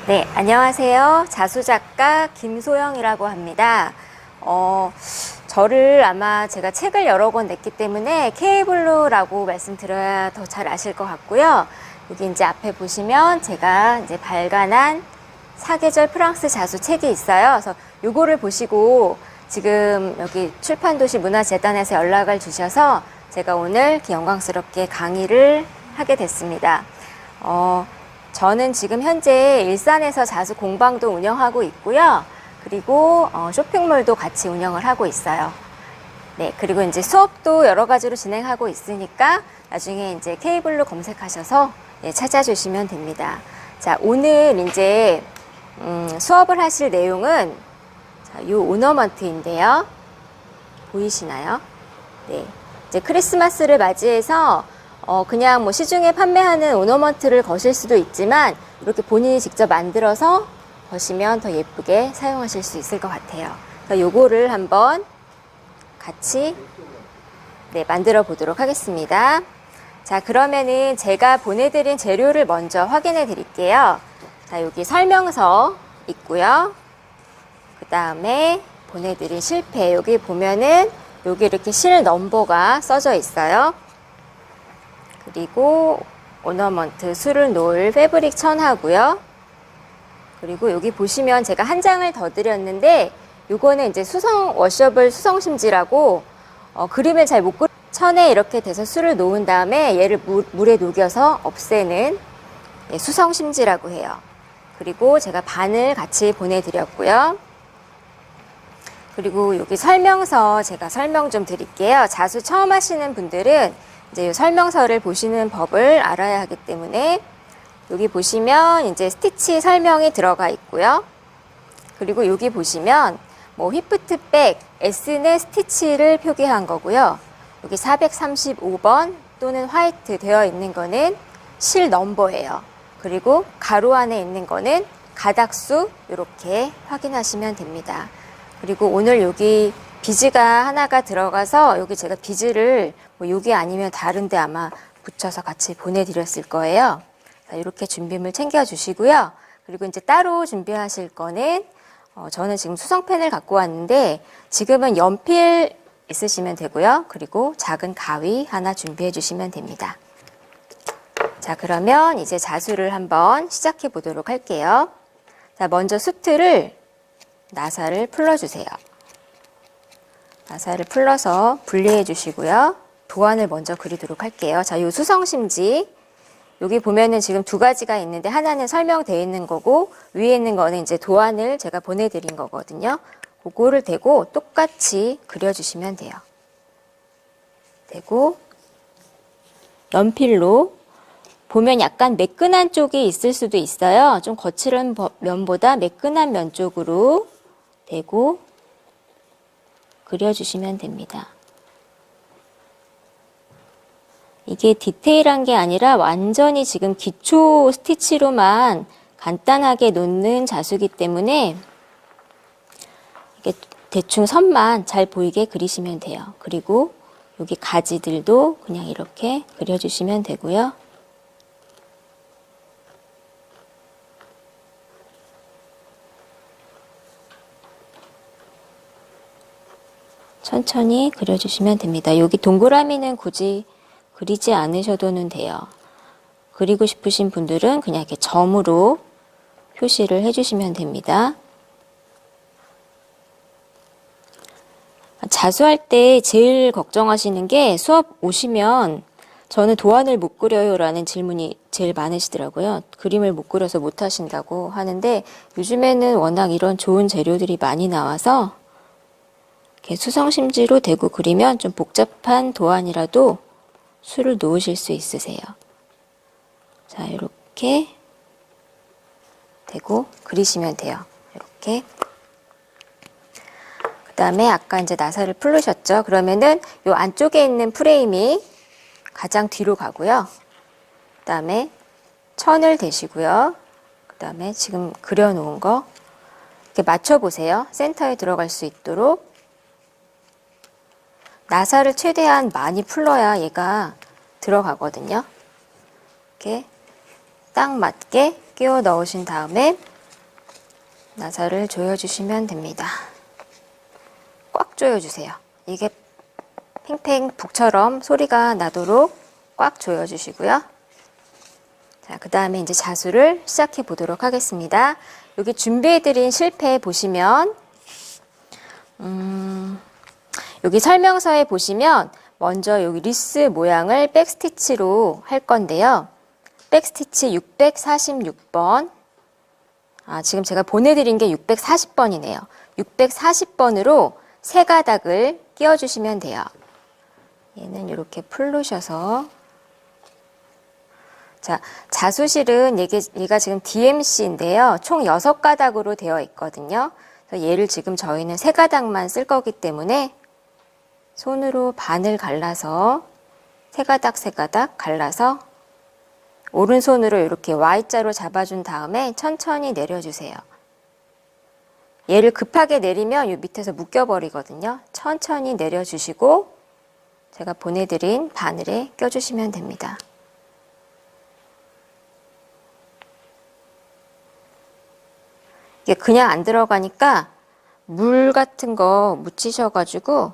네, 안녕하세요. 자수작가 김소영이라고 합니다. 저를 아마 제가 책을 여러 권 냈기 때문에 K블루라고 말씀드려야 더 잘 아실 것 같고요. 여기 이제 앞에 보시면 제가 이제 발간한 사계절 프랑스 자수 책이 있어요. 그래서 요거를 보시고 지금 여기 출판도시 문화재단에서 연락을 주셔서 제가 오늘 이렇게 영광스럽게 강의를 하게 됐습니다. 저는 지금 현재 일산에서 자수 공방도 운영하고 있고요. 그리고 쇼핑몰도 같이 운영을 하고 있어요. 네, 그리고 이제 수업도 여러 가지로 진행하고 있으니까 나중에 이제 K블루 검색하셔서 찾아주시면 됩니다. 자, 오늘 이제 수업을 하실 내용은 자, 요 오너먼트인데요. 보이시나요? 네, 이제 크리스마스를 맞이해서 그냥 뭐 시중에 판매하는 오너먼트를 거실 수도 있지만 이렇게 본인이 직접 만들어서 거시면 더 예쁘게 사용하실 수 있을 것 같아요. 그래서 요거를 한번 같이 만들어 보도록 하겠습니다. 자, 그러면은 제가 보내드린 재료를 먼저 확인해 드릴게요. 자, 여기 설명서 있고요. 그 다음에 보내드린 실패. 여기 보면은 여기 이렇게 실 넘버가 써져 있어요. 그리고 오너먼트 수를 놓을 패브릭 천하고요. 그리고 여기 보시면 제가 한 장을 더 드렸는데 요거는 이제 수성 워셔블 수성심지라고 그림을 잘 못 그려 천에 이렇게 돼서 수를 놓은 다음에 얘를 물에 녹여서 없애는 수성심지라고 해요. 그리고 제가 반을 같이 보내드렸고요. 그리고 여기 설명서 제가 설명 좀 드릴게요. 자수 처음 하시는 분들은 이제 이 설명서를 보시는 법을 알아야 하기 때문에 여기 보시면 이제 스티치 설명이 들어가 있고요. 그리고 여기 보시면 뭐 휘프트백 S는 스티치를 표기한 거고요. 여기 435번 또는 화이트 되어 있는 거는 실 넘버예요. 그리고 가로 안에 있는 거는 가닥수 이렇게 확인하시면 됩니다. 그리고 오늘 여기 비즈가 하나가 들어가서 여기 제가 비즈를 뭐 여기 아니면 다른데 아마 붙여서 같이 보내드렸을 거예요. 자, 이렇게 준비물 챙겨주시고요. 그리고 이제 따로 준비하실 거는 저는 지금 수성펜을 갖고 왔는데 지금은 연필 있으시면 되고요. 그리고 작은 가위 하나 준비해 주시면 됩니다. 자, 그러면 이제 자수를 한번 시작해 보도록 할게요. 자, 먼저 수트를 나사를 풀어주세요. 나사를 풀러서 분리해 주시고요. 도안을 먼저 그리도록 할게요. 자, 요 수성심지 여기 보면은 지금 두 가지가 있는데 하나는 설명되어 있는 거고 위에 있는 거는 이제 도안을 제가 보내드린 거거든요. 그거를 대고 똑같이 그려주시면 돼요. 대고 연필로 보면 약간 매끈한 쪽이 있을 수도 있어요. 좀 거칠은 면보다 매끈한 면 쪽으로 대고 그려주시면 됩니다. 이게 디테일한 게 아니라 완전히 지금 기초 스티치로만 간단하게 놓는 자수기 때문에 이게 대충 선만 잘 보이게 그리시면 돼요. 그리고 여기 가지들도 그냥 이렇게 그려주시면 되고요. 천천히 그려주시면 됩니다. 여기 동그라미는 굳이 그리지 않으셔도는 돼요. 그리고 싶으신 분들은 그냥 이렇게 점으로 표시를 해주시면 됩니다. 자수할 때 제일 걱정하시는 게 수업 오시면 저는 도안을 못 그려요 라는 질문이 제일 많으시더라고요. 그림을 못 그려서 못 하신다고 하는데 요즘에는 워낙 이런 좋은 재료들이 많이 나와서 이렇게 수성심지로 대고 그리면 좀 복잡한 도안이라도 수를 놓으실 수 있으세요. 자, 이렇게 대고 그리시면 돼요. 이렇게. 그 다음에 아까 이제 나사를 풀으셨죠? 그러면은 요 안쪽에 있는 프레임이 가장 뒤로 가고요. 그 다음에 천을 대시고요. 그 다음에 지금 그려놓은 거 이렇게 맞춰보세요. 센터에 들어갈 수 있도록. 나사를 최대한 많이 풀러야 얘가 들어가거든요. 이렇게 딱 맞게 끼워 넣으신 다음에 나사를 조여주시면 됩니다. 꽉 조여주세요. 이게 팽팽 북처럼 소리가 나도록 꽉 조여주시고요. 자, 그 다음에 이제 자수를 시작해 보도록 하겠습니다. 여기 준비해드린 실패 보시면, 여기 설명서에 보시면 먼저 여기 리스 모양을 백스티치로 할 건데요. 백스티치 646번. 지금 제가 보내드린 게 640번이네요. 640번으로 세 가닥을 끼워주시면 돼요. 얘는 이렇게 풀르셔서. 자, 자수실은 얘가 지금 DMC인데요. 총 6가닥으로 되어 있거든요. 그래서 얘를 지금 저희는 세 가닥만 쓸 거기 때문에 손으로 반을 갈라서 세 가닥 갈라서 오른손으로 이렇게 Y자로 잡아준 다음에 천천히 내려주세요. 얘를 급하게 내리면 이 밑에서 묶여버리거든요. 천천히 내려주시고 제가 보내드린 바늘에 껴주시면 됩니다. 이게 그냥 안 들어가니까 물 같은 거 묻히셔가지고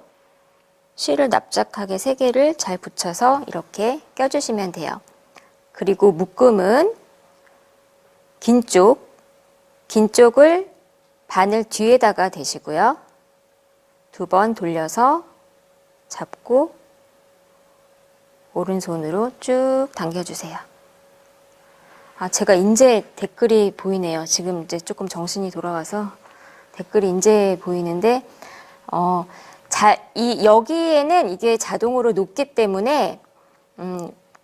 실을 납작하게 3개를 잘 붙여서 이렇게 껴주시면 돼요. 그리고 묶음은 긴 쪽을 바늘 뒤에다가 대시고요. 2번 돌려서 잡고 오른손으로 쭉 당겨주세요. 제가 이제 댓글이 보이네요. 지금 이제 조금 정신이 돌아와서 댓글이 이제 보이는데, 여기에는 이게 자동으로 녹기 때문에,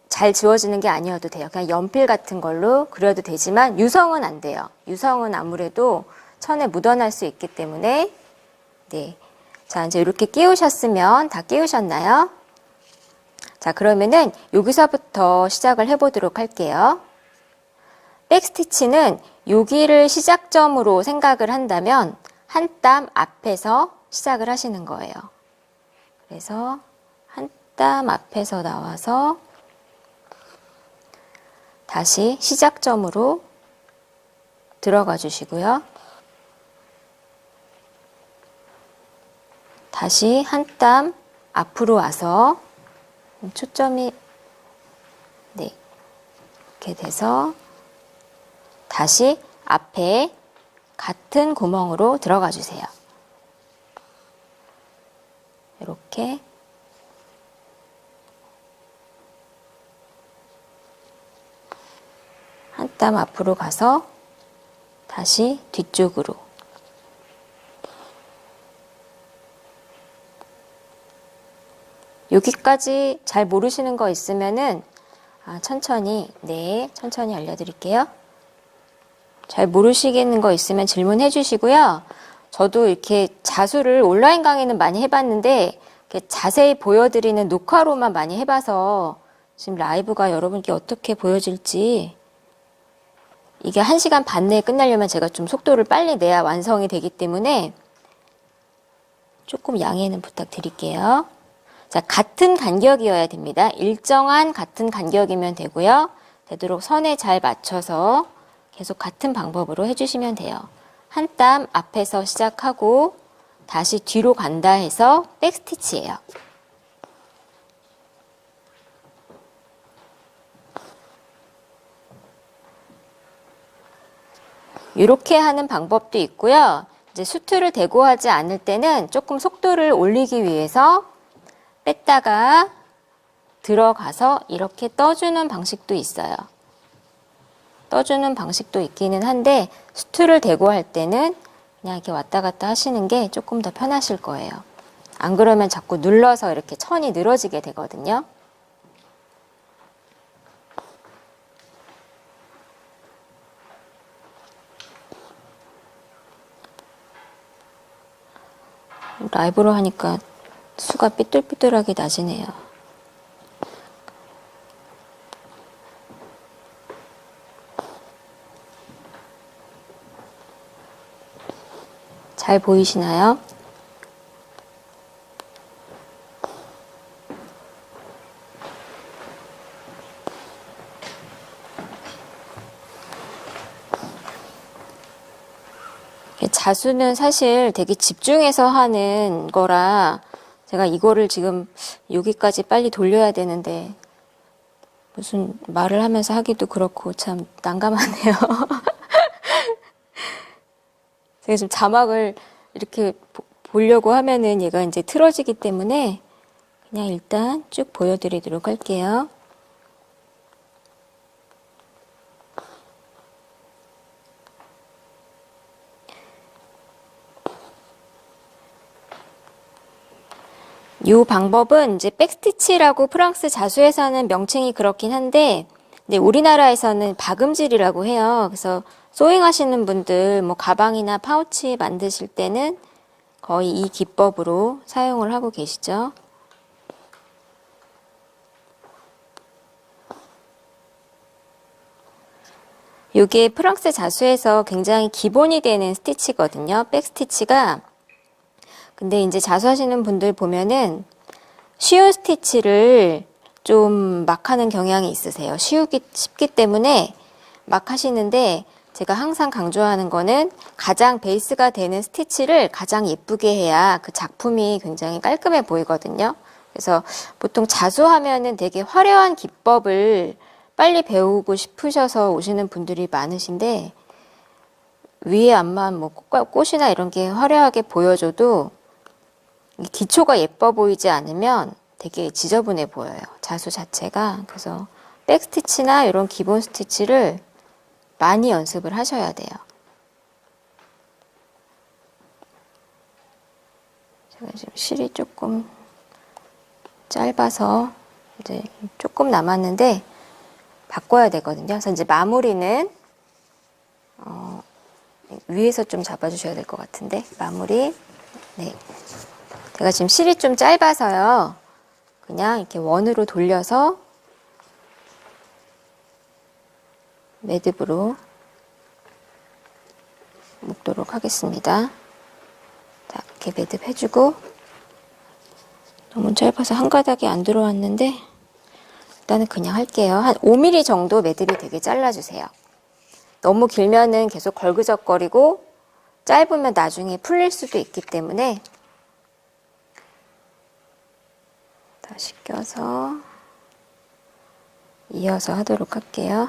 잘 지워지는 게 아니어도 돼요. 그냥 연필 같은 걸로 그려도 되지만 유성은 안 돼요. 유성은 아무래도 천에 묻어날 수 있기 때문에. 네. 자, 이제 이렇게 끼우셨으면 다 끼우셨나요? 자, 그러면은 여기서부터 시작을 해보도록 할게요. 백스티치는 여기를 시작점으로 생각을 한다면 한 땀 앞에서 시작을 하시는 거예요. 그래서 한 땀 앞에서 나와서 다시 시작점으로 들어가 주시고요. 다시 한 땀 앞으로 와서 초점이 이렇게 돼서 다시 앞에 같은 구멍으로 들어가 주세요. 이렇게 한 땀 앞으로 가서 다시 뒤쪽으로 여기까지 잘 모르시는 거 있으면은 천천히 알려드릴게요. 잘 모르시겠는 거 있으면 질문해 주시고요. 저도 이렇게 자수를 온라인 강의는 많이 해봤는데 이렇게 자세히 보여드리는 녹화로만 많이 해봐서 지금 라이브가 여러분께 어떻게 보여질지, 이게 1시간 반 내에 끝나려면 제가 좀 속도를 빨리 내야 완성이 되기 때문에 조금 양해는 부탁드릴게요. 자, 같은 간격이어야 됩니다. 일정한 같은 간격이면 되고요. 되도록 선에 잘 맞춰서 계속 같은 방법으로 해주시면 돼요. 한 땀 앞에서 시작하고 다시 뒤로 간다 해서 백스티치예요. 이렇게 하는 방법도 있고요. 이제 수트를 대고 하지 않을 때는 조금 속도를 올리기 위해서 뺐다가 들어가서 이렇게 떠주는 방식도 있어요. 떠주는 방식도 있기는 한데 수트를 대고 할 때는 그냥 이렇게 왔다 갔다 하시는 게 조금 더 편하실 거예요. 안 그러면 자꾸 눌러서 이렇게 천이 늘어지게 되거든요. 라이브로 하니까 수가 삐뚤삐뚤하게 나지네요. 잘 보이시나요? 자수는 사실 되게 집중해서 하는 거라 제가 이거를 지금 여기까지 빨리 돌려야 되는데 무슨 말을 하면서 하기도 그렇고 참 난감하네요. 제가 지금 자막을 이렇게 보려고 하면은 얘가 이제 틀어지기 때문에 그냥 일단 쭉 보여드리도록 할게요. 이 방법은 이제 백스티치라고 프랑스 자수에서는 명칭이 그렇긴 한데, 우리나라에서는 박음질이라고 해요. 그래서 소잉 하시는 분들, 뭐 가방이나 파우치 만드실 때는 거의 이 기법으로 사용을 하고 계시죠. 이게 프랑스 자수에서 굉장히 기본이 되는 스티치거든요. 백스티치가. 근데 이제 자수하시는 분들 보면은 쉬운 스티치를 좀 막 하는 경향이 있으세요. 쉽기 때문에 막 하시는데 제가 항상 강조하는 거는 가장 베이스가 되는 스티치를 가장 예쁘게 해야 그 작품이 굉장히 깔끔해 보이거든요. 그래서 보통 자수하면은 되게 화려한 기법을 빨리 배우고 싶으셔서 오시는 분들이 많으신데 위에 앞만 뭐 꽃이나 이런 게 화려하게 보여줘도 기초가 예뻐 보이지 않으면 되게 지저분해 보여요. 자수 자체가. 그래서 백스티치나 이런 기본 스티치를 많이 연습을 하셔야 돼요. 제가 지금 실이 조금 짧아서 이제 조금 남았는데 바꿔야 되거든요. 그래서 이제 마무리는 위에서 좀 잡아주셔야 될 것 같은데 마무리. 네. 제가 지금 실이 좀 짧아서요. 그냥 이렇게 원으로 돌려서 매듭으로 묶도록 하겠습니다. 자, 이렇게 매듭 해주고 너무 짧아서 한 가닥이 안 들어왔는데 일단은 그냥 할게요. 한 5mm 정도 매듭이 되게 잘라주세요. 너무 길면은 계속 걸그적거리고 짧으면 나중에 풀릴 수도 있기 때문에 다시 껴서 이어서 하도록 할게요.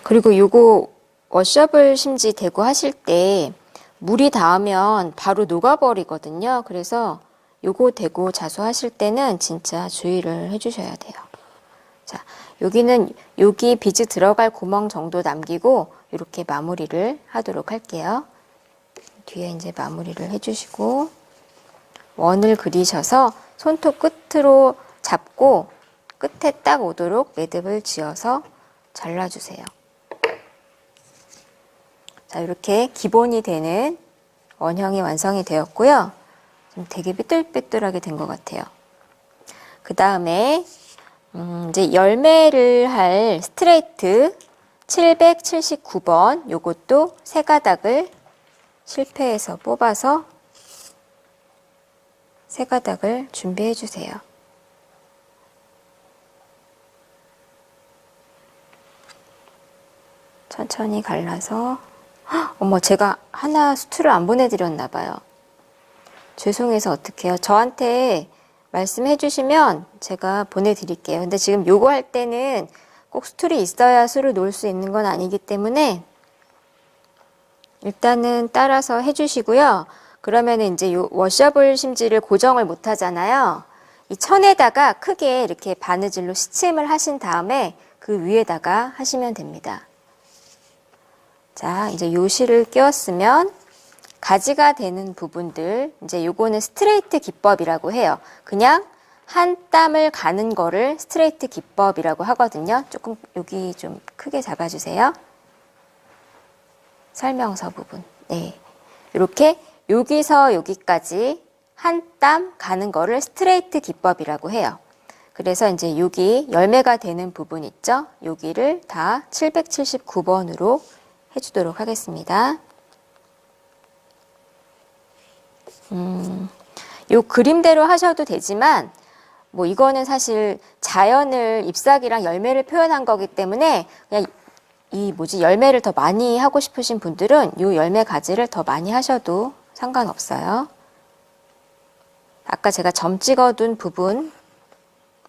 그리고 요거 워셔블 심지 대고 하실 때 물이 닿으면 바로 녹아버리거든요. 그래서 요거 대고 자수하실 때는 진짜 주의를 해주셔야 돼요. 자, 여기는 여기 비즈 들어갈 구멍 정도 남기고 이렇게 마무리를 하도록 할게요. 뒤에 이제 마무리를 해주시고 원을 그리셔서 손톱 끝으로 잡고 끝에 딱 오도록 매듭을 지어서 잘라주세요. 자, 이렇게 기본이 되는 원형이 완성이 되었고요. 좀 되게 삐뚤삐뚤하게 된 것 같아요. 그 다음에 이제 열매를 할 스트레이트 779번 요것도 세 가닥을 실패해서 뽑아서 세 가닥을 준비해 주세요. 천천히 갈라서 어머, 제가 하나 수트를 안 보내드렸나 봐요. 죄송해서 어떡해요. 저한테 말씀해 주시면 제가 보내드릴게요. 근데 지금 요거 할 때는 꼭 수틀이 있어야 수를 놓을 수 있는 건 아니기 때문에 일단은 따라서 해주시고요. 그러면은 이제 요 워셔블 심지를 고정을 못 하잖아요. 이 천에다가 크게 이렇게 바느질로 시침을 하신 다음에 그 위에다가 하시면 됩니다. 자, 이제 요 실을 끼웠으면 가지가 되는 부분들, 이제 요거는 스트레이트 기법이라고 해요. 그냥 한 땀을 가는 거를 스트레이트 기법이라고 하거든요. 조금 여기 좀 크게 잡아주세요. 설명서 부분. 네. 이렇게 여기서 여기까지 한 땀 가는 거를 스트레이트 기법이라고 해요. 그래서 이제 여기 열매가 되는 부분 있죠? 여기를 다 779번으로 해주도록 하겠습니다. 요 그림대로 하셔도 되지만 뭐 이거는 사실 자연을 잎사귀랑 열매를 표현한 거기 때문에 그냥 열매를 더 많이 하고 싶으신 분들은 요 열매 가지를 더 많이 하셔도 상관없어요. 아까 제가 점 찍어둔 부분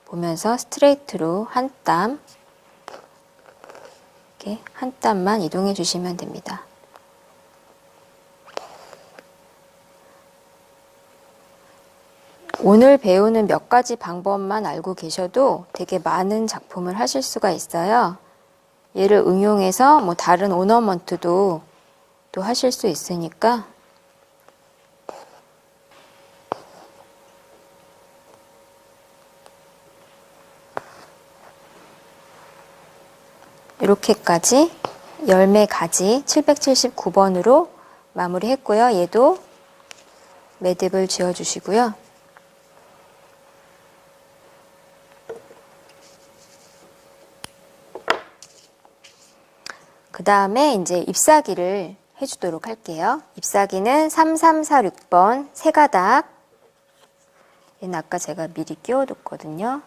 보면서 스트레이트로 한 땀, 이렇게 한 땀만 이동해 주시면 됩니다. 오늘 배우는 몇 가지 방법만 알고 계셔도 되게 많은 작품을 하실 수가 있어요. 얘를 응용해서 뭐 다른 오너먼트도 또 하실 수 있으니까 이렇게까지 열매 가지 779번으로 마무리했고요. 얘도 매듭을 지어주시고요. 그 다음에 이제 잎사귀를 해주도록 할게요. 잎사귀는 3346번 세 가닥. 얘는 아까 제가 미리 끼워뒀거든요.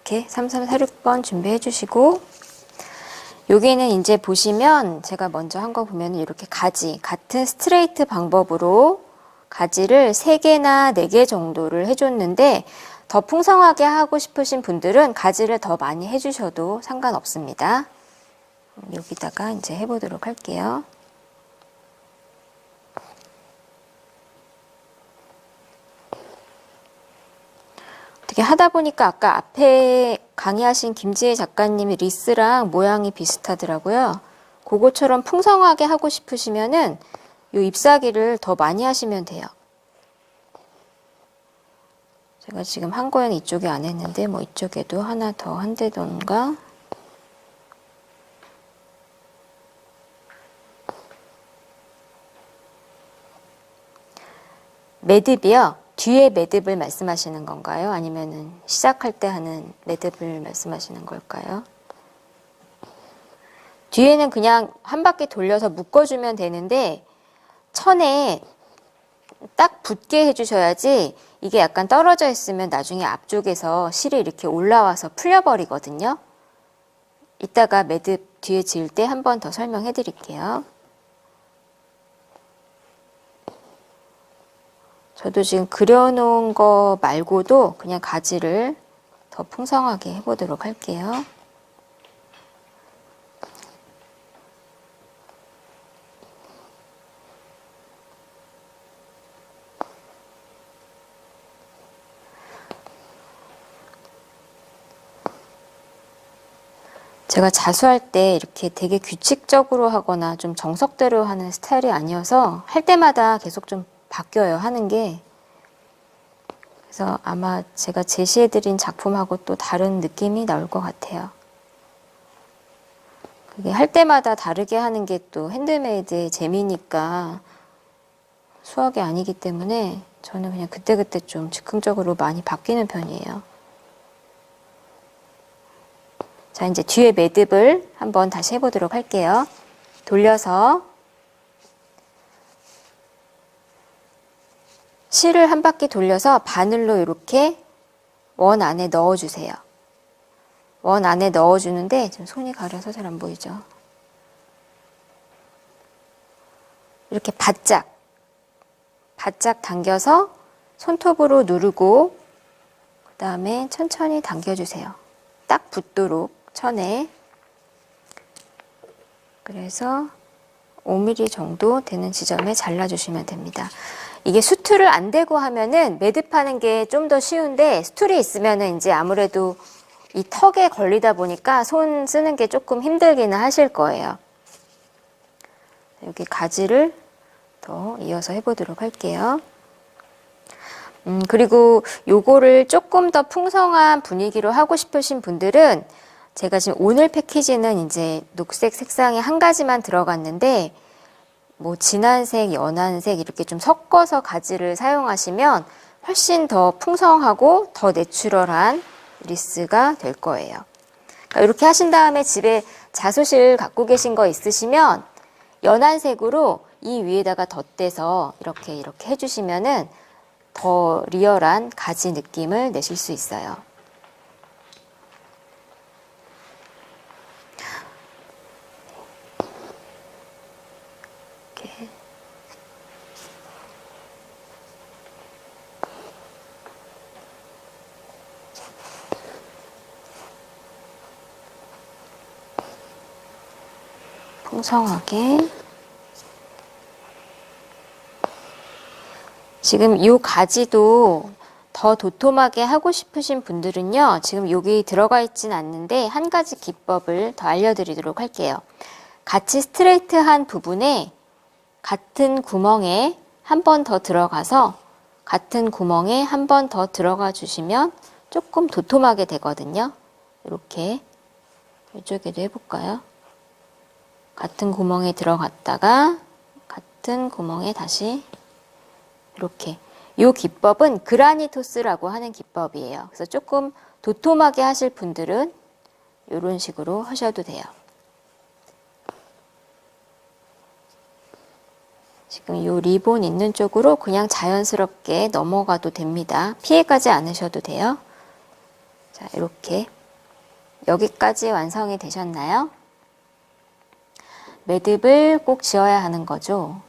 이렇게 3346번 준비해 주시고, 여기는 이제 보시면 제가 먼저 한 거 보면 이렇게 가지, 같은 스트레이트 방법으로 가지를 3개나 4개 정도를 해줬는데 더 풍성하게 하고 싶으신 분들은 가지를 더 많이 해주셔도 상관없습니다. 여기다가 이제 해보도록 할게요. 어떻게 하다 보니까 아까 앞에 강의하신 김지혜 작가님이 리스랑 모양이 비슷하더라고요. 그거처럼 풍성하게 하고 싶으시면은 이 잎사귀를 더 많이 하시면 돼요. 제가 지금 한 거는 이쪽에 안 했는데 뭐 이쪽에도 하나 더 한다던가. 매듭이요. 뒤에 매듭을 말씀하시는 건가요? 아니면은 시작할 때 하는 매듭을 말씀하시는 걸까요? 뒤에는 그냥 한 바퀴 돌려서 묶어주면 되는데 천에 딱 붙게 해주셔야지 이게 약간 떨어져 있으면 나중에 앞쪽에서 실이 이렇게 올라와서 풀려버리거든요. 이따가 매듭 뒤에 지을 때 한 번 더 설명해 드릴게요. 저도 지금 그려놓은 거 말고도 그냥 가지를 더 풍성하게 해보도록 할게요. 제가 자수할 때 이렇게 되게 규칙적으로 하거나 좀 정석대로 하는 스타일이 아니어서 할 때마다 계속 좀 바뀌어요, 하는 게. 그래서 아마 제가 제시해드린 작품하고 또 다른 느낌이 나올 것 같아요. 그게 할 때마다 다르게 하는 게 또 핸드메이드의 재미니까 수학이 아니기 때문에 저는 그냥 그때그때 좀 즉흥적으로 많이 바뀌는 편이에요. 자, 이제 뒤에 매듭을 한번 다시 해보도록 할게요. 돌려서 실을 한 바퀴 돌려서 바늘로 이렇게 원 안에 넣어주세요. 원 안에 넣어주는데 지금 손이 가려서 잘 안 보이죠? 이렇게 바짝 당겨서 손톱으로 누르고 그 다음에 천천히 당겨주세요. 딱 붙도록 천에. 그래서 5mm 정도 되는 지점에 잘라주시면 됩니다. 이게 수틀을 안 대고 하면은 매듭하는 게 좀 더 쉬운데 수틀이 있으면은 이제 아무래도 이 턱에 걸리다 보니까 손 쓰는 게 조금 힘들기는 하실 거예요. 여기 가지를 더 이어서 해보도록 할게요. 그리고 요거를 조금 더 풍성한 분위기로 하고 싶으신 분들은 제가 지금 오늘 패키지는 이제 녹색 색상이 한 가지만 들어갔는데 뭐 진한색, 연한색 이렇게 좀 섞어서 가지를 사용하시면 훨씬 더 풍성하고 더 내추럴한 리스가 될 거예요. 그러니까 이렇게 하신 다음에 집에 자수실 갖고 계신 거 있으시면 연한색으로 이 위에다가 덧대서 이렇게 해주시면은 더 리얼한 가지 느낌을 내실 수 있어요. 이렇게. 풍성하게. 지금 이 가지도 더 도톰하게 하고 싶으신 분들은요, 지금 여기 들어가 있진 않는데 한 가지 기법을 더 알려드리도록 할게요. 같이 스트레이트한 부분에 같은 구멍에 한 번 더 들어가서 같은 구멍에 한 번 더 들어가 주시면 조금 도톰하게 되거든요. 이렇게 이쪽에도 해볼까요? 같은 구멍에 들어갔다가 같은 구멍에 다시 이렇게. 이 기법은 그라니토스라고 하는 기법이에요. 그래서 조금 도톰하게 하실 분들은 이런 식으로 하셔도 돼요. 지금 이 리본 있는 쪽으로 그냥 자연스럽게 넘어가도 됩니다. 피해가지 않으셔도 돼요. 자, 이렇게 여기까지 완성이 되셨나요? 매듭을 꼭 지어야 하는 거죠.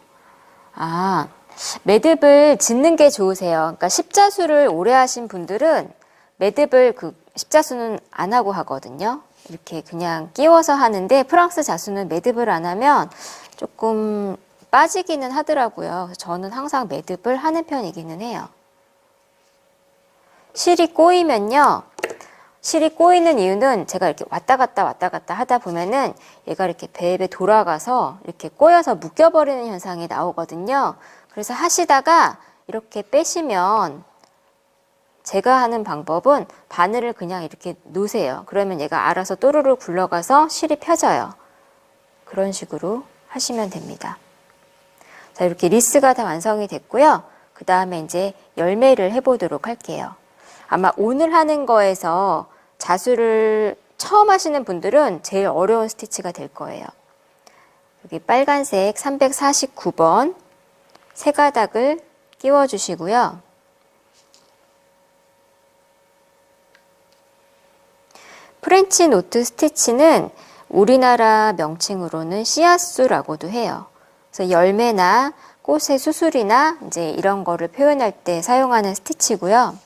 매듭을 짓는 게 좋으세요. 그러니까 십자수를 오래 하신 분들은 매듭을 십자수는 안 하고 하거든요. 이렇게 그냥 끼워서 하는데 프랑스 자수는 매듭을 안 하면 조금 빠지기는 하더라고요. 저는 항상 매듭을 하는 편이기는 해요. 실이 꼬이면요. 실이 꼬이는 이유는 제가 이렇게 왔다 갔다 하다 보면은 얘가 이렇게 배에 돌아가서 이렇게 꼬여서 묶여버리는 현상이 나오거든요. 그래서 하시다가 이렇게 빼시면 제가 하는 방법은 바늘을 그냥 이렇게 놓으세요. 그러면 얘가 알아서 또르르 굴러가서 실이 펴져요. 그런 식으로 하시면 됩니다. 자, 이렇게 리스가 다 완성이 됐고요. 그 다음에 이제 열매를 해보도록 할게요. 아마 오늘 하는 거에서 자수를 처음 하시는 분들은 제일 어려운 스티치가 될 거예요. 여기 빨간색 349번 세 가닥을 끼워 주시고요. 프렌치 노트 스티치는 우리나라 명칭으로는 씨앗수라고도 해요. 그래서 열매나 꽃의 수술이나 이제 이런 거를 표현할 때 사용하는 스티치고요.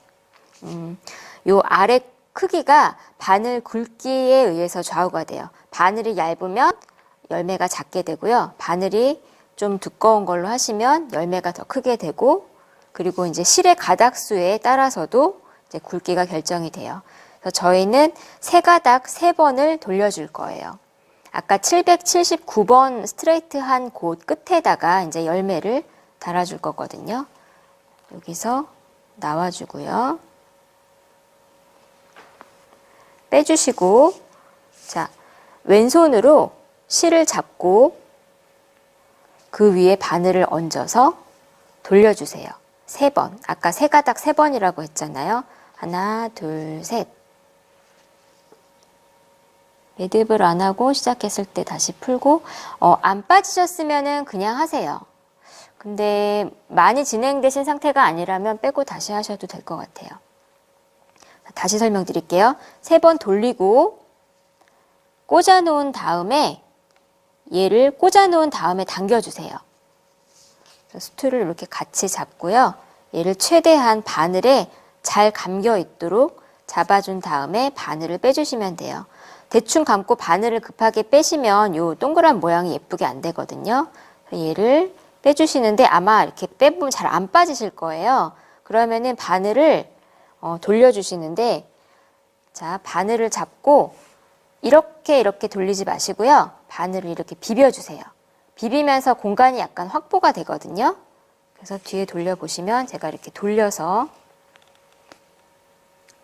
요 아래 크기가 바늘 굵기에 의해서 좌우가 돼요. 바늘이 얇으면 열매가 작게 되고요. 바늘이 좀 두꺼운 걸로 하시면 열매가 더 크게 되고, 그리고 이제 실의 가닥수에 따라서도 이제 굵기가 결정이 돼요. 그래서 저희는 세 가닥 3번을 돌려줄 거예요. 아까 779번 스트레이트한 곳 끝에다가 이제 열매를 달아줄 거거든요. 여기서 나와주고요. 빼주시고, 자, 왼손으로 실을 잡고 그 위에 바늘을 얹어서 돌려주세요. 3번. 아까 세 가닥 3번이라고 했잖아요. 하나, 둘, 셋. 매듭을 안 하고 시작했을 때 다시 풀고, 안 빠지셨으면은 그냥 하세요. 근데 많이 진행되신 상태가 아니라면 빼고 다시 하셔도 될 것 같아요. 다시 설명드릴게요. 3번 돌리고 꽂아 놓은 다음에 얘를 꽂아 놓은 다음에 당겨주세요. 수트를 이렇게 같이 잡고요. 얘를 최대한 바늘에 잘 감겨 있도록 잡아준 다음에 바늘을 빼주시면 돼요. 대충 감고 바늘을 급하게 빼시면 요 동그란 모양이 예쁘게 안 되거든요. 얘를 빼주시는데 아마 이렇게 빼보면 잘 안 빠지실 거예요. 그러면은 바늘을 돌려주시는데, 자, 바늘을 잡고 이렇게 돌리지 마시고요. 바늘을 이렇게 비벼주세요. 비비면서 공간이 약간 확보가 되거든요. 그래서 뒤에 돌려보시면 제가 이렇게 돌려서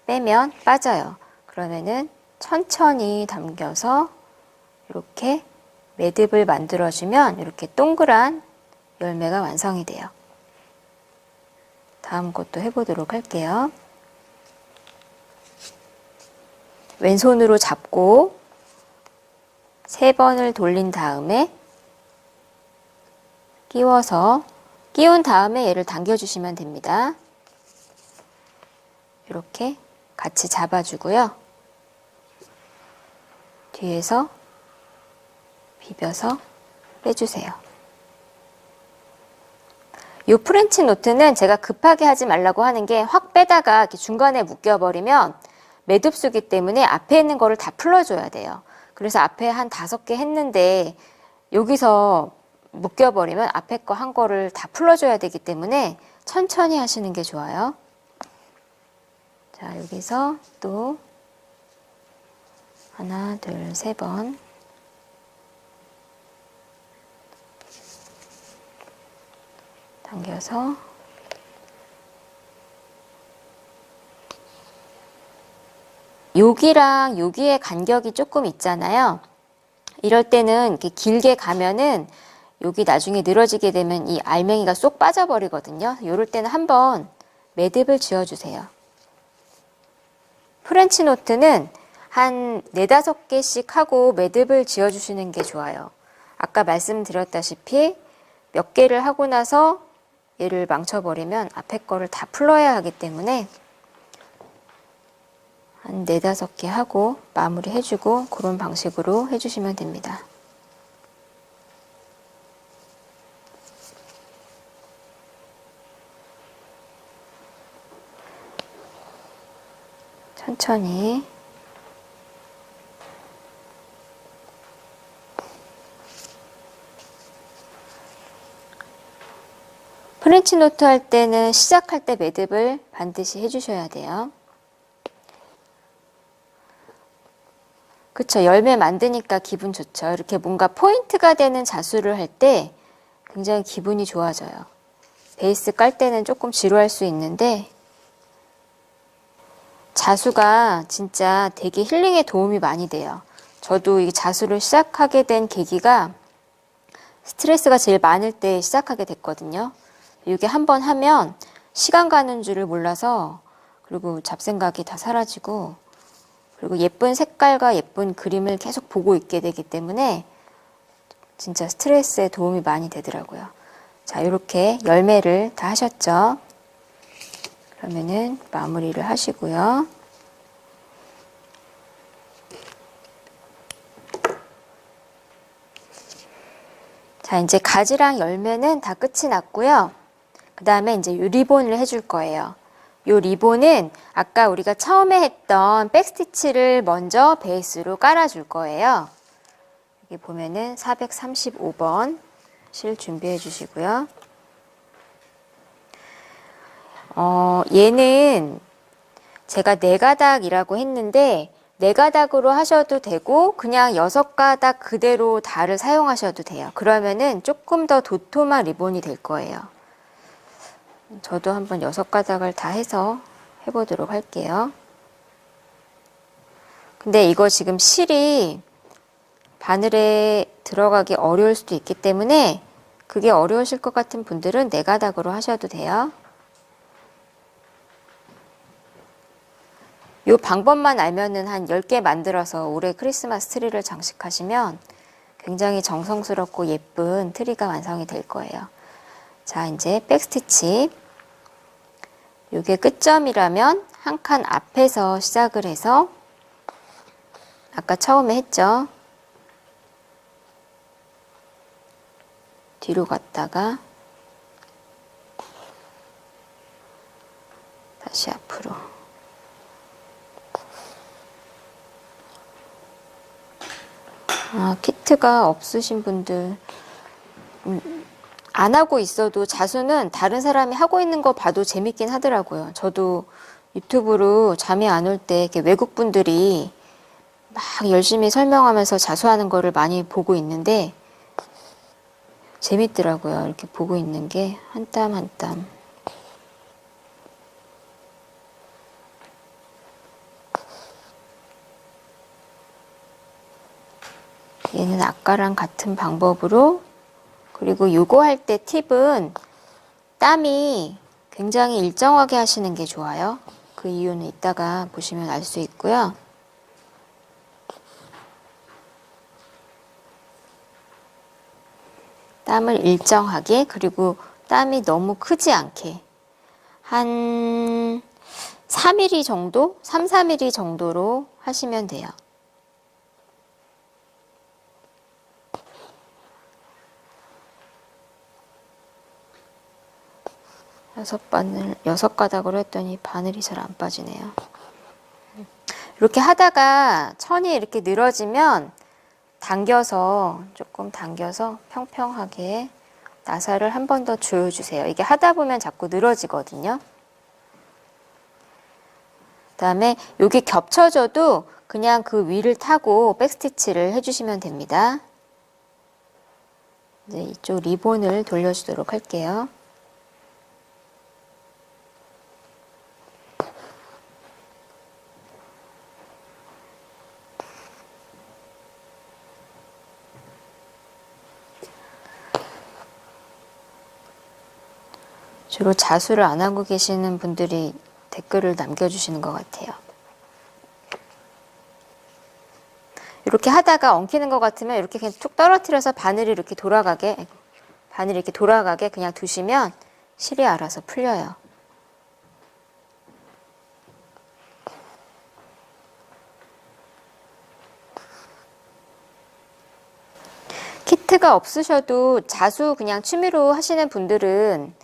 빼면 빠져요. 그러면은 천천히 당겨서 이렇게 매듭을 만들어주면 이렇게 동그란 열매가 완성이 돼요. 다음 것도 해보도록 할게요. 왼손으로 잡고 3번을 돌린 다음에 끼워서 끼운 다음에 얘를 당겨주시면 됩니다. 이렇게 같이 잡아주고요. 뒤에서 비벼서 빼주세요. 이 프렌치 노트는 제가 급하게 하지 말라고 하는 게 확 빼다가 이렇게 중간에 묶여버리면 매듭수기 때문에 앞에 있는 거를 다 풀어줘야 돼요. 그래서 앞에 한 5개 했는데 여기서 묶여버리면 앞에 거 한 거를 다 풀어줘야 되기 때문에 천천히 하시는 게 좋아요. 자, 여기서 또 하나, 둘, 3번 당겨서 여기랑 여기의 간격이 조금 있잖아요. 이럴 때는 이렇게 길게 가면은 여기 나중에 늘어지게 되면 이 알맹이가 쏙 빠져버리거든요. 이럴 때는 한번 매듭을 지어주세요. 프렌치 노트는 한 4, 5개씩 하고 매듭을 지어주시는 게 좋아요. 아까 말씀드렸다시피 몇 개를 하고 나서 얘를 망쳐버리면 앞에 거를 다 풀어야 하기 때문에 한 4, 5개 하고 마무리 해주고 그런 방식으로 해주시면 됩니다. 천천히 프렌치 노트 할 때는 시작할 때 매듭을 반드시 해주셔야 돼요. 그쵸, 열매 만드니까 기분 좋죠. 이렇게 뭔가 포인트가 되는 자수를 할 때 굉장히 기분이 좋아져요. 베이스 깔 때는 조금 지루할 수 있는데 자수가 진짜 되게 힐링에 도움이 많이 돼요. 저도 이 자수를 시작하게 된 계기가 스트레스가 제일 많을 때 시작하게 됐거든요. 이게 한번 하면 시간 가는 줄을 몰라서 그리고 잡생각이 다 사라지고 그리고 예쁜 색깔과 예쁜 그림을 계속 보고 있게 되기 때문에 진짜 스트레스에 도움이 많이 되더라고요. 자, 이렇게 열매를 다 하셨죠? 그러면은 마무리를 하시고요. 자, 이제 가지랑 열매는 다 끝이 났고요. 그 다음에 이제 이 리본을 해줄 거예요. 이 리본은 아까 우리가 처음에 했던 백스티치를 먼저 베이스로 깔아줄 거예요. 여기 보면은 435번 실 준비해 주시고요. 얘는 제가 4가닥이라고 했는데 4가닥으로 하셔도 되고 그냥 6가닥 그대로 달을 사용하셔도 돼요. 그러면은 조금 더 도톰한 리본이 될 거예요. 저도 한번 6가닥을 다 해서 해보도록 할게요. 근데 이거 지금 실이 바늘에 들어가기 어려울 수도 있기 때문에 그게 어려우실 것 같은 분들은 4가닥으로 하셔도 돼요. 이 방법만 알면은 한 10개 만들어서 올해 크리스마스 트리를 장식하시면 굉장히 정성스럽고 예쁜 트리가 완성이 될 거예요. 자, 이제 백스티치. 이게 끝점이라면 한 칸 앞에서 시작을 해서 아까 처음에 했죠. 뒤로 갔다가 다시 앞으로. 키트가 없으신 분들 안 하고 있어도 자수는 다른 사람이 하고 있는 거 봐도 재밌긴 하더라고요. 저도 유튜브로 잠이 안 올 때 외국 분들이 막 열심히 설명하면서 자수하는 거를 많이 보고 있는데 재밌더라고요. 이렇게 보고 있는 게 한 땀 한 땀. 얘는 아까랑 같은 방법으로 그리고 요거 할 때 팁은 땀이 굉장히 일정하게 하시는 게 좋아요. 그 이유는 이따가 보시면 알 수 있고요. 땀을 일정하게, 그리고 땀이 너무 크지 않게 한 4mm 정도? 3, 4mm 정도로 하시면 돼요. 여섯 가닥으로 했더니 바늘이 잘 안 빠지네요. 이렇게 하다가 천이 이렇게 늘어지면 조금 당겨서 평평하게 나사를 한 번 더 조여주세요. 이게 하다 보면 자꾸 늘어지거든요. 그다음에 여기 겹쳐져도 그냥 그 위를 타고 백스티치를 해주시면 됩니다. 이제 이쪽 리본을 돌려주도록 할게요. 주로 자수를 안 하고 계시는 분들이 댓글을 남겨주시는 것 같아요. 이렇게 하다가 엉키는 것 같으면 이렇게 그냥 툭 떨어뜨려서 바늘이 이렇게 돌아가게 그냥 두시면 실이 알아서 풀려요. 키트가 없으셔도 자수 그냥 취미로 하시는 분들은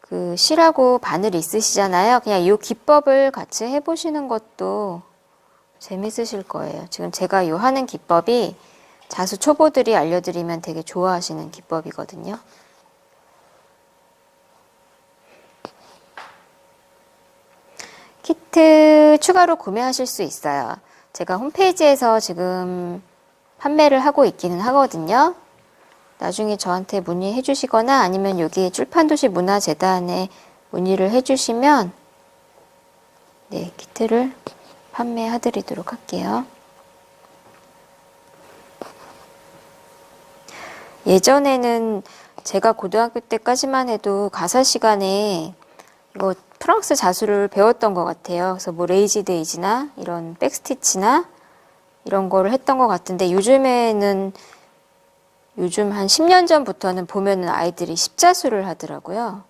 그 실하고 바늘이 있으시잖아요. 그냥 이 기법을 같이 해보시는 것도 재밌으실 거예요. 지금 제가 이 하는 기법이 자수 초보들이 알려드리면 되게 좋아하시는 기법이거든요. 키트 추가로 구매하실 수 있어요. 제가 홈페이지에서 지금 판매를 하고 있기는 하거든요. 나중에 저한테 문의해 주시거나 아니면 여기 출판도시 문화재단에 문의를 해 주시면 네, 키트를 판매해 드리도록 할게요. 예전에는 제가 고등학교 때까지만 해도 가사 시간에 이거 프랑스 자수를 배웠던 것 같아요. 그래서 뭐 레이지 데이지나 이런 백스티치나 이런 거를 했던 것 같은데 요즘 한 10년 전부터는 보면은 아이들이 십자수를 하더라고요.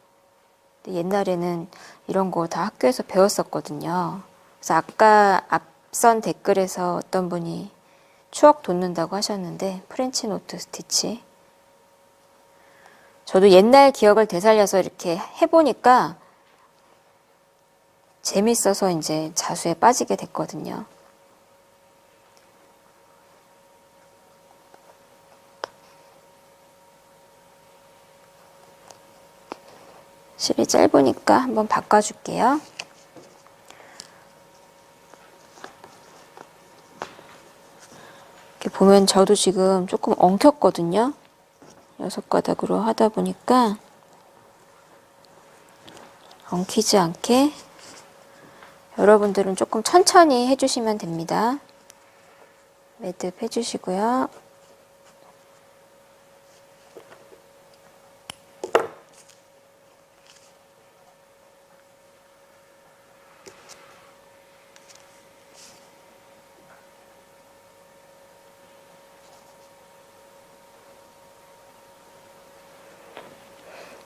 근데 옛날에는 이런 거 다 학교에서 배웠었거든요. 그래서 아까 앞선 댓글에서 어떤 분이 추억 돋는다고 하셨는데 프렌치 노트 스티치. 저도 옛날 기억을 되살려서 이렇게 해보니까 재밌어서 이제 자수에 빠지게 됐거든요. 실이 짧으니까 한번 바꿔줄게요. 이렇게 보면 저도 지금 조금 엉켰거든요. 6가닥으로 하다 보니까 엉키지 않게 여러분들은 조금 천천히 해주시면 됩니다. 매듭 해주시고요.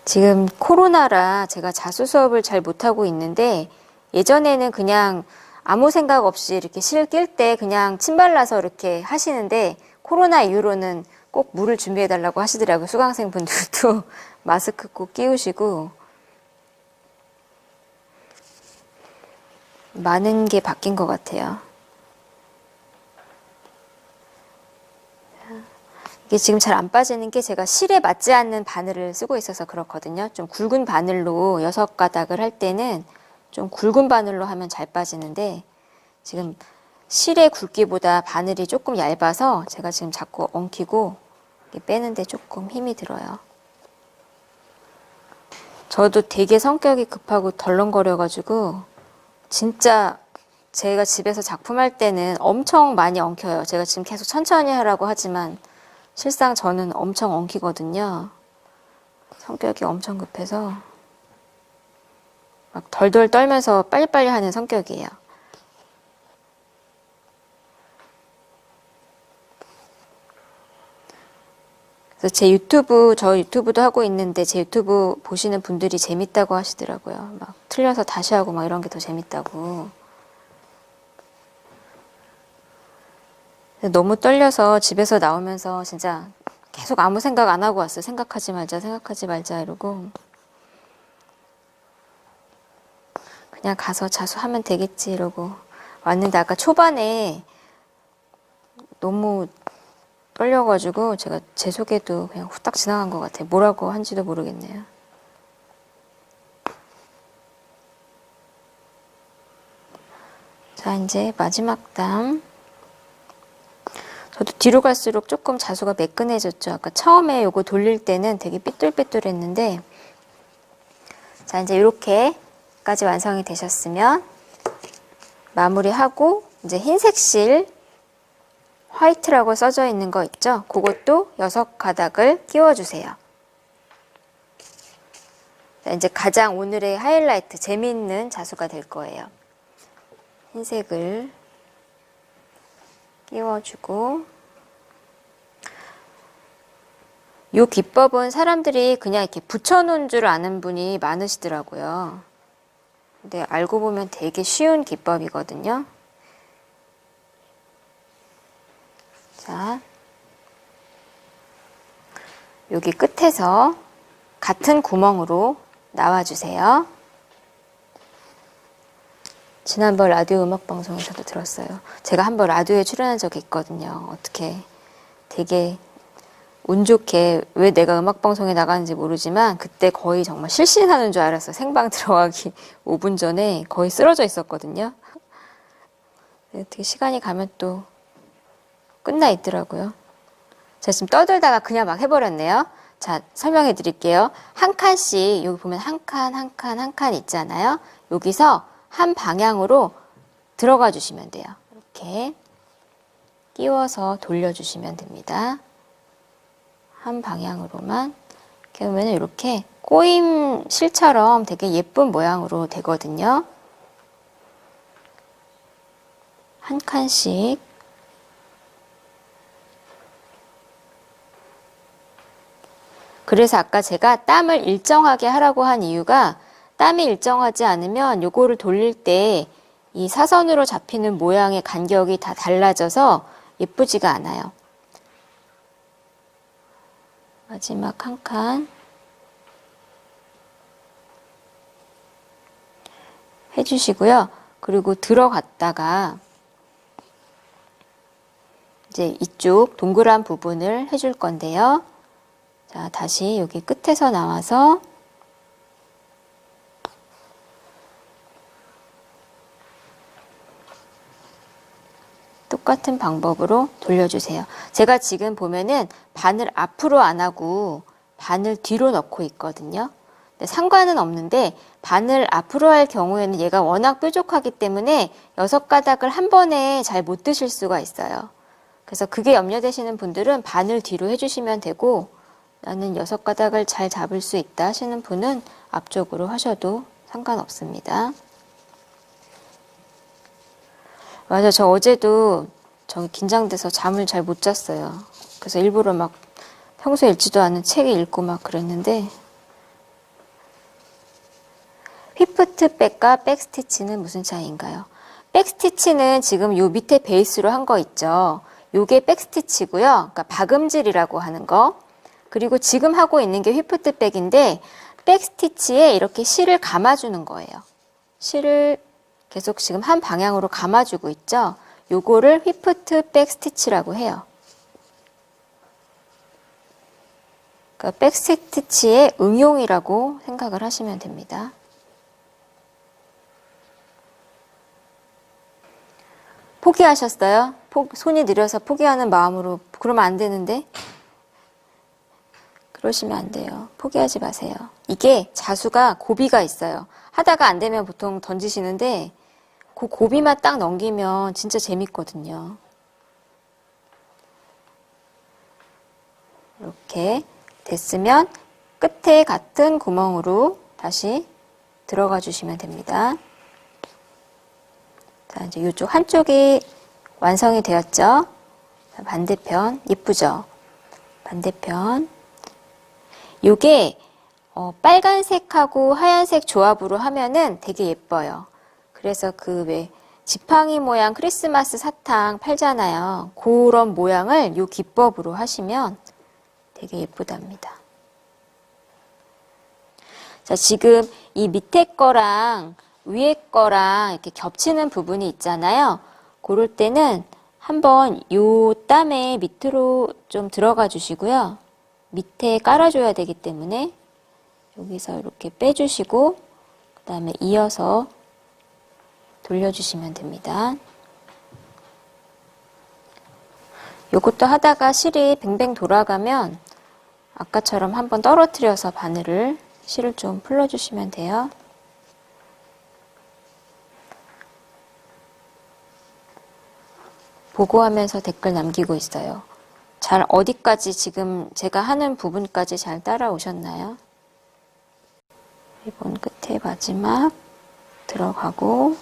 지금 코로나라 제가 자수 수업을 잘 못하고 있는데 예전에는 그냥 아무 생각 없이 이렇게 실 낄 때 그냥 침 발라서 이렇게 하시는데 코로나 이후로는 꼭 물을 준비해 달라고 하시더라고요. 수강생 분들도 마스크 꼭 끼우시고 많은 게 바뀐 것 같아요. 이게 지금 잘 안 빠지는 게 제가 실에 맞지 않는 바늘을 쓰고 있어서 그렇거든요. 좀 굵은 바늘로 6가닥을 할 때는 좀 굵은 바늘로 하면 잘 빠지는데 지금 실의 굵기보다 바늘이 조금 얇아서 제가 지금 자꾸 엉키고 빼는데 조금 힘이 들어요. 저도 되게 성격이 급하고 덜렁거려가지고 진짜 제가 집에서 작품할 때는 엄청 많이 엉켜요. 제가 지금 계속 천천히 하라고 하지만 실상 저는 엄청 엉키거든요. 성격이 엄청 급해서 막 덜덜 떨면서 빨리빨리 하는 성격이에요. 그래서 저 유튜브도 하고 있는데 제 유튜브 보시는 분들이 재밌다고 하시더라고요. 막 틀려서 다시 하고 막 이런 게 더 재밌다고. 너무 떨려서 집에서 나오면서 진짜 계속 아무 생각 안 하고 왔어요. 생각하지 말자 이러고. 그냥 가서 자수하면 되겠지 이러고 왔는데 아까 초반에 너무 떨려가지고 제가 제 속에도 그냥 후딱 지나간 것 같아요. 뭐라고 한지도 모르겠네요. 자, 이제 마지막 땀. 저도 뒤로 갈수록 조금 자수가 매끈해졌죠. 아까 처음에 요거 돌릴 때는 되게 삐뚤삐뚤했는데, 자, 이제 이렇게까지 완성이 되셨으면 마무리하고 이제 흰색 실 화이트라고 써져 있는 거 있죠? 그것도 6가닥을 끼워주세요. 자, 이제 가장 오늘의 하이라이트, 재미있는 자수가 될 거예요. 흰색을 끼워주고, 이 기법은 사람들이 그냥 이렇게 붙여놓은 줄 아는 분이 많으시더라고요. 근데 알고 보면 되게 쉬운 기법이거든요. 자, 여기 끝에서 같은 구멍으로 나와주세요. 지난번 라디오 음악방송에서도 들었어요. 제가 한번 라디오에 출연한 적이 있거든요. 어떻게 되게 운 좋게 왜 내가 음악방송에 나가는지 모르지만 그때 거의 정말 실신하는 줄 알았어요. 생방 들어가기 5분 전에 거의 쓰러져 있었거든요. 어떻게 시간이 가면 또 끝나 있더라고요. 제가 지금 떠들다가 그냥 막 해버렸네요. 자, 설명해 드릴게요. 한 칸씩, 여기 보면 한 칸 있잖아요. 여기서 한 방향으로 들어가 주시면 돼요. 이렇게 끼워서 돌려주시면 됩니다. 한 방향으로만. 이렇게 하면 이렇게 꼬임 실처럼 되게 예쁜 모양으로 되거든요. 한 칸씩. 그래서 아까 제가 땀을 일정하게 하라고 한 이유가 땀이 일정하지 않으면 요거를 돌릴 때 이 사선으로 잡히는 모양의 간격이 다 달라져서 예쁘지가 않아요. 마지막 한 칸 해주시고요. 그리고 들어갔다가 이제 이쪽 동그란 부분을 해줄 건데요. 자, 다시 여기 끝에서 나와서 똑같은 방법으로 돌려주세요. 제가 지금 보면은 바늘 앞으로 안 하고 바늘 뒤로 넣고 있거든요. 근데 상관은 없는데 바늘 앞으로 할 경우에는 얘가 워낙 뾰족하기 때문에 6가닥을 한 번에 잘 못 드실 수가 있어요. 그래서 그게 염려되시는 분들은 바늘 뒤로 해주시면 되고 나는 6가닥을 잘 잡을 수 있다 하시는 분은 앞쪽으로 하셔도 상관없습니다. 맞아, 저 어제도 긴장돼서 잠을 잘 못 잤어요. 그래서 일부러 막 평소에 읽지도 않은 책 읽고 막 그랬는데 휘프트 백과 백스티치는 무슨 차이인가요? 백스티치는 지금 요 밑에 베이스로 한 거 있죠. 요게 백스티치고요. 그러니까 박음질이라고 하는 거. 그리고 지금 하고 있는 게 휘프트 백인데 백스티치에 이렇게 실을 감아주는 거예요. 실을 계속 지금 한 방향으로 감아주고 있죠. 요거를 휘프트 백 스티치라고 해요. 그러니까 백 스티치의 응용이라고 생각을 하시면 됩니다. 포기하셨어요? 손이 느려서 포기하는 마음으로 그러면 안 되는데? 그러시면 안 돼요. 포기하지 마세요. 이게 자수가 고비가 있어요. 하다가 안 되면 보통 던지시는데 그 고비만 딱 넘기면 진짜 재밌거든요. 이렇게 됐으면 끝에 같은 구멍으로 다시 들어가 주시면 됩니다. 자, 이제 이쪽 한쪽이 완성이 되었죠? 자, 반대편 이쁘죠? 반대편. 요게 빨간색하고 하얀색 조합으로 하면은 되게 예뻐요. 그래서 그 왜 지팡이 모양 크리스마스 사탕 팔잖아요. 그런 모양을 요 기법으로 하시면 되게 예쁘답니다. 자, 지금 이 밑에 거랑 위에 거랑 이렇게 겹치는 부분이 있잖아요. 그럴 때는 한번 요 땀에 밑으로 좀 들어가 주시고요. 밑에 깔아줘야 되기 때문에 여기서 이렇게 빼주시고 그 다음에 이어서 돌려주시면 됩니다. 요것도 하다가 실이 뱅뱅 돌아가면 아까처럼 한번 떨어뜨려서 바늘을 실을 좀 풀어주시면 돼요. 보고하면서 댓글 남기고 있어요. 잘 어디까지 지금 제가 하는 부분까지 잘 따라오셨나요? 리본 끝에 마지막 들어가고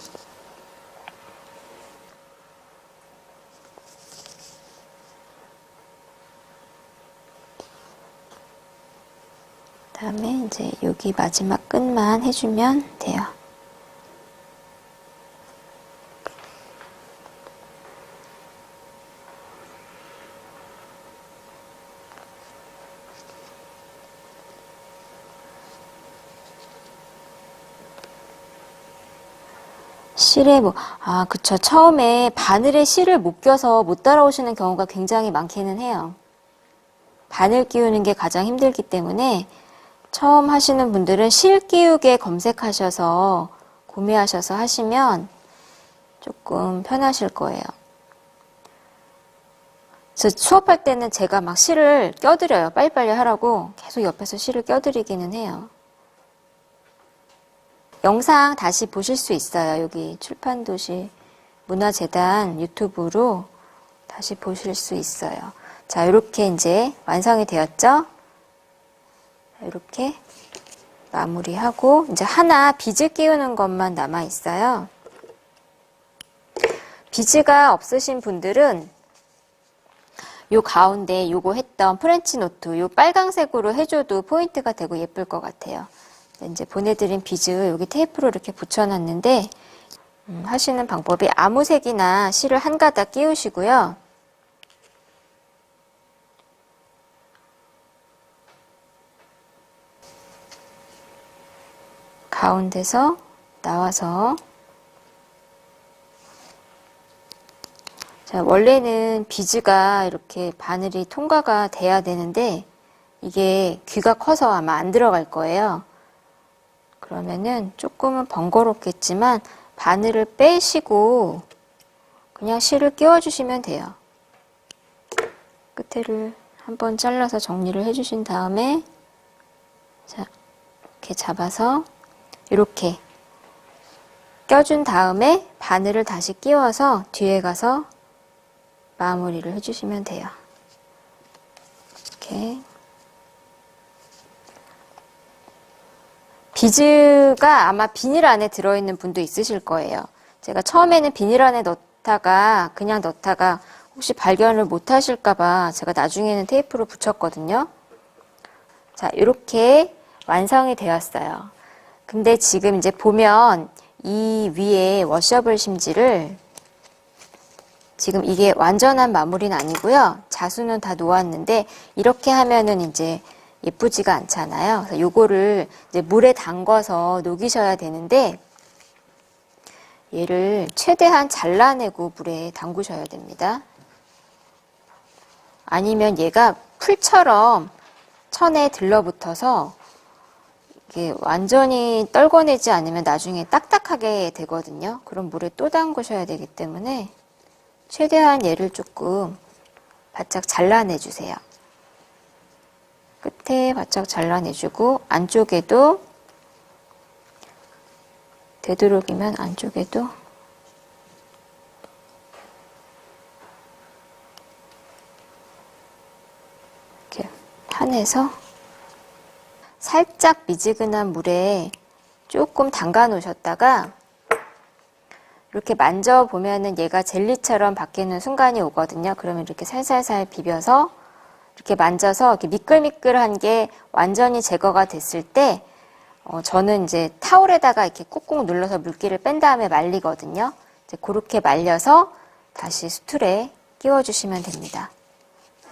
그다음에 이제 여기 마지막 끝만 해주면 돼요. 실에 그쵸. 처음에 바늘에 실을 못 껴서 못 따라오시는 경우가 굉장히 많기는 해요. 바늘 끼우는 게 가장 힘들기 때문에 처음 하시는 분들은 실 끼우개 검색하셔서 구매하셔서 하시면 조금 편하실 거예요. 그래서 수업할 때는 제가 막 실을 껴드려요. 빨리빨리 하라고 계속 옆에서 실을 껴드리기는 해요. 영상 다시 보실 수 있어요. 여기 출판도시 문화재단 유튜브로 다시 보실 수 있어요. 자, 이렇게 이제 완성이 되었죠? 이렇게 마무리하고 이제 하나 비즈 끼우는 것만 남아 있어요. 비즈가 없으신 분들은 요 가운데 요거 했던 프렌치 노트 요 빨강색으로 해줘도 포인트가 되고 예쁠 것 같아요. 이제 보내드린 비즈 여기 테이프로 이렇게 붙여놨는데 하시는 방법이 아무 색이나 실을 한 가닥 끼우시고요. 가운데서 나와서 자, 원래는 비즈가 이렇게 바늘이 통과가 돼야 되는데 이게 귀가 커서 아마 안 들어갈 거예요. 그러면은 조금은 번거롭겠지만 바늘을 빼시고 그냥 실을 끼워주시면 돼요. 끝에를 한번 잘라서 정리를 해주신 다음에 자, 이렇게 잡아서 이렇게 껴준 다음에 바늘을 다시 끼워서 뒤에 가서 마무리를 해주시면 돼요. 이렇게 비즈가 아마 비닐 안에 들어있는 분도 있으실 거예요. 제가 처음에는 비닐 안에 넣다가 그냥 넣다가 혹시 발견을 못 하실까봐 제가 나중에는 테이프로 붙였거든요. 자, 이렇게 완성이 되었어요. 근데 지금 이제 보면 이 위에 워셔블 심지를 지금 이게 완전한 마무리는 아니고요. 자수는 다 놓았는데 이렇게 하면은 이제 예쁘지가 않잖아요. 그래서 요거를 이제 물에 담궈서 녹이셔야 되는데 얘를 최대한 잘라내고 물에 담그셔야 됩니다. 아니면 얘가 풀처럼 천에 들러붙어서 이게 완전히 떨궈내지 않으면 나중에 딱딱하게 되거든요. 그럼 물에 또 담그셔야 되기 때문에 최대한 얘를 조금 바짝 잘라내주세요. 끝에 바짝 잘라내주고 안쪽에도 되도록이면 안쪽에도 이렇게 파내서 살짝 미지근한 물에 조금 담가 놓으셨다가 이렇게 만져보면은 얘가 젤리처럼 바뀌는 순간이 오거든요. 그러면 이렇게 살살살 비벼서 이렇게 만져서 이렇게 미끌미끌한 게 완전히 제거가 됐을 때 저는 이제 타올에다가 이렇게 꾹꾹 눌러서 물기를 뺀 다음에 말리거든요. 이제 그렇게 말려서 다시 수툴에 끼워주시면 됩니다.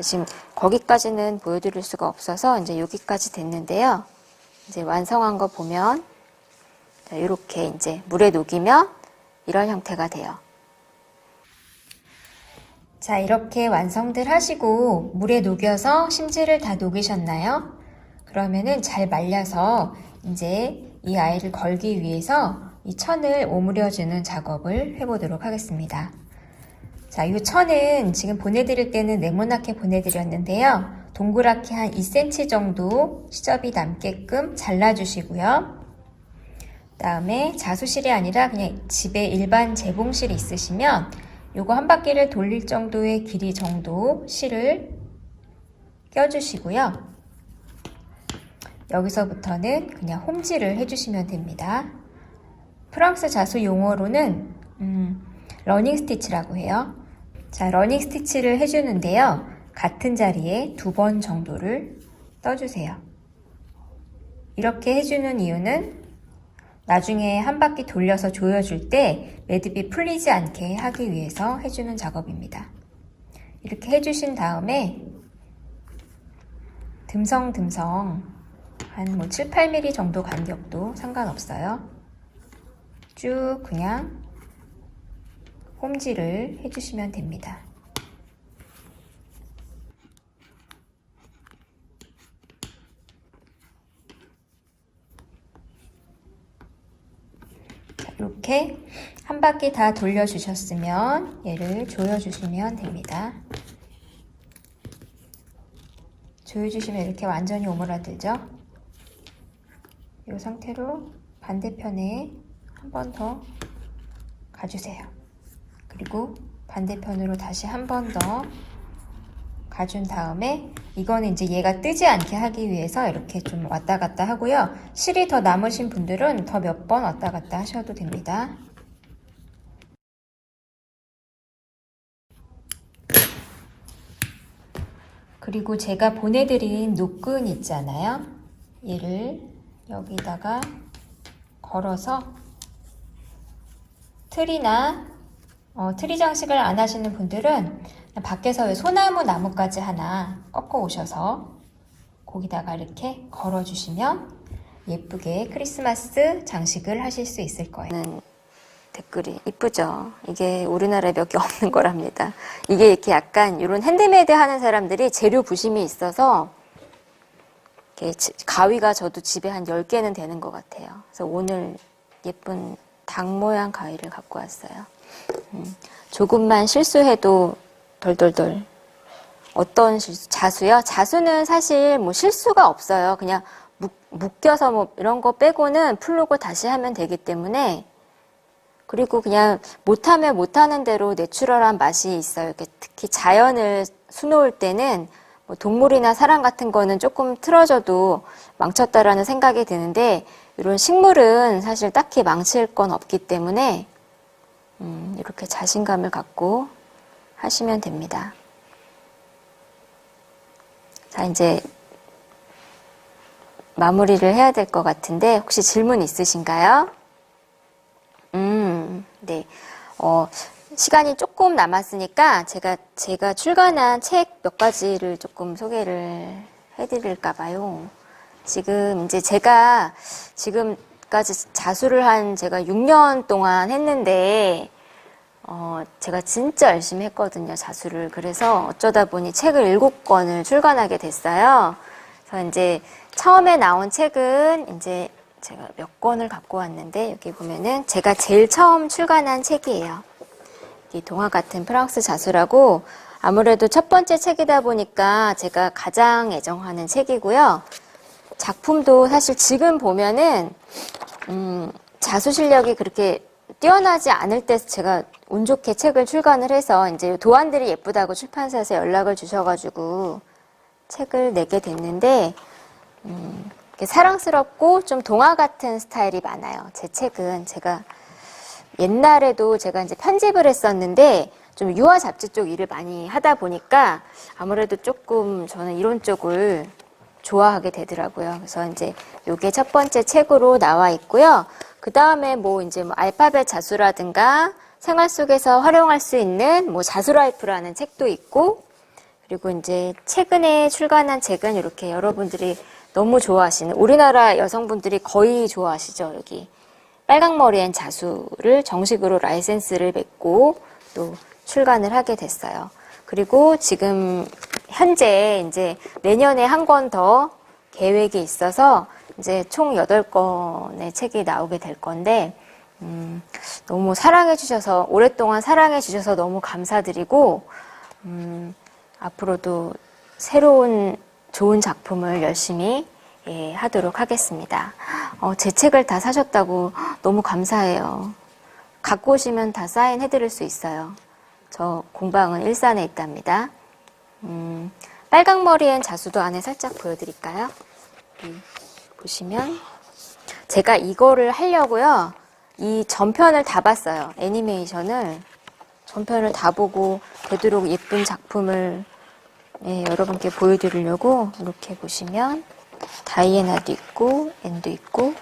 지금 거기까지는 보여드릴 수가 없어서 이제 여기까지 됐는데요. 이제 완성한 거 보면 이렇게 이제 물에 녹이면 이런 형태가 돼요. 자, 이렇게 완성들 하시고 물에 녹여서 심지를 다 녹이셨나요? 그러면은 잘 말려서 이제 이 아이를 걸기 위해서 이 천을 오므려주는 작업을 해보도록 하겠습니다. 자, 이 천은 지금 보내드릴 때는 네모나게 보내드렸는데요. 동그랗게 한 2cm 정도 시접이 남게끔 잘라주시고요. 그다음에 자수실이 아니라 그냥 집에 일반 재봉실이 있으시면 요거 한 바퀴를 돌릴 정도의 길이 정도 실을 껴주시고요. 여기서부터는 그냥 홈질을 해주시면 됩니다. 프랑스 자수 용어로는 러닝 스티치라고 해요. 자, 러닝 스티치를 해주는데요. 같은 자리에 2번 정도를 떠주세요. 이렇게 해주는 이유는 나중에 한 바퀴 돌려서 조여줄 때 매듭이 풀리지 않게 하기 위해서 해주는 작업입니다. 이렇게 해주신 다음에 듬성듬성 한 뭐 7, 8mm 정도 간격도 상관없어요. 쭉 그냥 홈질을 해주시면 됩니다. 이렇게 한 바퀴 다 돌려주셨으면 얘를 조여주시면 됩니다. 조여주시면 이렇게 완전히 오므라들죠? 이 상태로 반대편에 한 번 더 가주세요. 그리고 반대편으로 다시 한 번 더 가준 다음에 이거는 이제 얘가 뜨지 않게 하기 위해서 이렇게 좀 왔다 갔다 하고요. 실이 더 남으신 분들은 더 몇 번 왔다 갔다 하셔도 됩니다. 그리고 제가 보내드린 노끈 있잖아요. 얘를 여기다가 걸어서 틀이나 트리 장식을 안 하시는 분들은 밖에서 왜 소나무 나뭇가지 하나 꺾어 오셔서 거기다가 이렇게 걸어주시면 예쁘게 크리스마스 장식을 하실 수 있을 거예요. 댓글이 이쁘죠? 이게 우리나라에 몇 개 없는 거랍니다. 이게 이렇게 약간 이런 핸드메이드 하는 사람들이 재료 부심이 있어서 이렇게 가위가 저도 집에 한 10개는 되는 것 같아요. 그래서 오늘 예쁜 닭 모양 가위를 갖고 왔어요. 조금만 실수해도 덜덜덜. 어떤 실수? 자수요? 자수는 사실 뭐 실수가 없어요. 그냥 묶여서 뭐 이런 거 빼고는 풀르고 다시 하면 되기 때문에, 그리고 그냥 못하면 못하는 대로 내추럴한 맛이 있어요. 특히 자연을 수놓을 때는 뭐 동물이나 사람 같은 거는 조금 틀어져도 망쳤다라는 생각이 드는데, 이런 식물은 사실 딱히 망칠 건 없기 때문에 이렇게 자신감을 갖고 하시면 됩니다. 자, 이제 마무리를 해야 될 것 같은데 혹시 질문 있으신가요? 네. 시간이 조금 남았으니까 제가 출간한 책 몇 가지를 조금 소개를 해드릴까 봐요. 지금 이제 제가 지금까지 자수를 제가 6년 동안 했는데, 제가 진짜 열심히 했거든요, 자수를. 그래서 어쩌다 보니 책을 7권을 출간하게 됐어요. 그래서 이제 처음에 나온 책은 이제 제가 몇 권을 갖고 왔는데, 여기 보면은 제가 제일 처음 출간한 책이에요. 이 동화 같은 프랑스 자수라고, 아무래도 첫 번째 책이다 보니까 제가 가장 애정하는 책이고요. 작품도 사실 지금 보면은 자수 실력이 그렇게 뛰어나지 않을 때 제가 운 좋게 책을 출간을 해서 이제 도안들이 예쁘다고 출판사에서 연락을 주셔가지고 책을 내게 됐는데, 사랑스럽고 좀 동화 같은 스타일이 많아요. 제 책은 제가 옛날에도 제가 이제 편집을 했었는데 좀 유화 잡지 쪽 일을 많이 하다 보니까 아무래도 조금 저는 이런 쪽을 좋아하게 되더라고요. 그래서 이제 요게 첫 번째 책으로 나와 있고요. 그 다음에 뭐 이제 뭐 알파벳 자수라든가 생활 속에서 활용할 수 있는 뭐 자수라이프라는 책도 있고, 그리고 이제 최근에 출간한 책은 이렇게 여러분들이 너무 좋아하시는, 우리나라 여성분들이 거의 좋아하시죠. 여기 빨강머리엔 자수를 정식으로 라이센스를 맺고 또 출간을 하게 됐어요. 그리고 지금 현재 이제 내년에 한 권 더 계획이 있어서 이제 총 8권의 책이 나오게 될 건데, 너무 사랑해주셔서, 오랫동안 사랑해주셔서 너무 감사드리고, 앞으로도 새로운 좋은 작품을 열심히 하도록 하겠습니다. 제 책을 다 사셨다고 너무 감사해요. 갖고 오시면 다 사인해드릴 수 있어요. 저 공방은 일산에 있답니다. 빨강머리엔 자수도 안에 살짝 보여드릴까요? 보시면 제가 이거를 하려고요. 이 전편을 다 봤어요. 애니메이션을 전편을 다 보고 되도록 예쁜 작품을 여러분께 보여드리려고 이렇게 보시면 다이애나도 있고 앤도 있고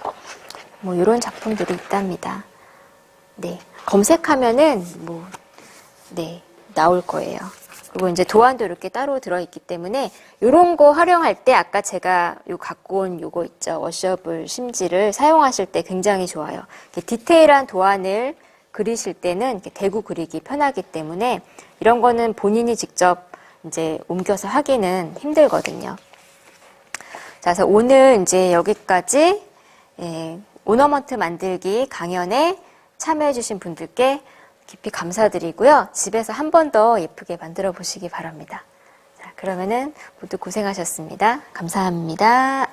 뭐 이런 작품들이 있답니다. 네, 검색하면은 뭐 나올 거예요. 그리고 이제 도안도 이렇게 따로 들어있기 때문에 이런 거 활용할 때 아까 제가 요 갖고 온 요거 있죠. 워셔블 심지를 사용하실 때 굉장히 좋아요. 디테일한 도안을 그리실 때는 이렇게 대고 그리기 편하기 때문에 이런 거는 본인이 직접 이제 옮겨서 하기는 힘들거든요. 자, 그래서 오늘 이제 여기까지 오너먼트 만들기 강연에 참여해주신 분들께 깊이 감사드리고요. 집에서 한 번 더 예쁘게 만들어 보시기 바랍니다. 자, 그러면은 모두 고생하셨습니다. 감사합니다.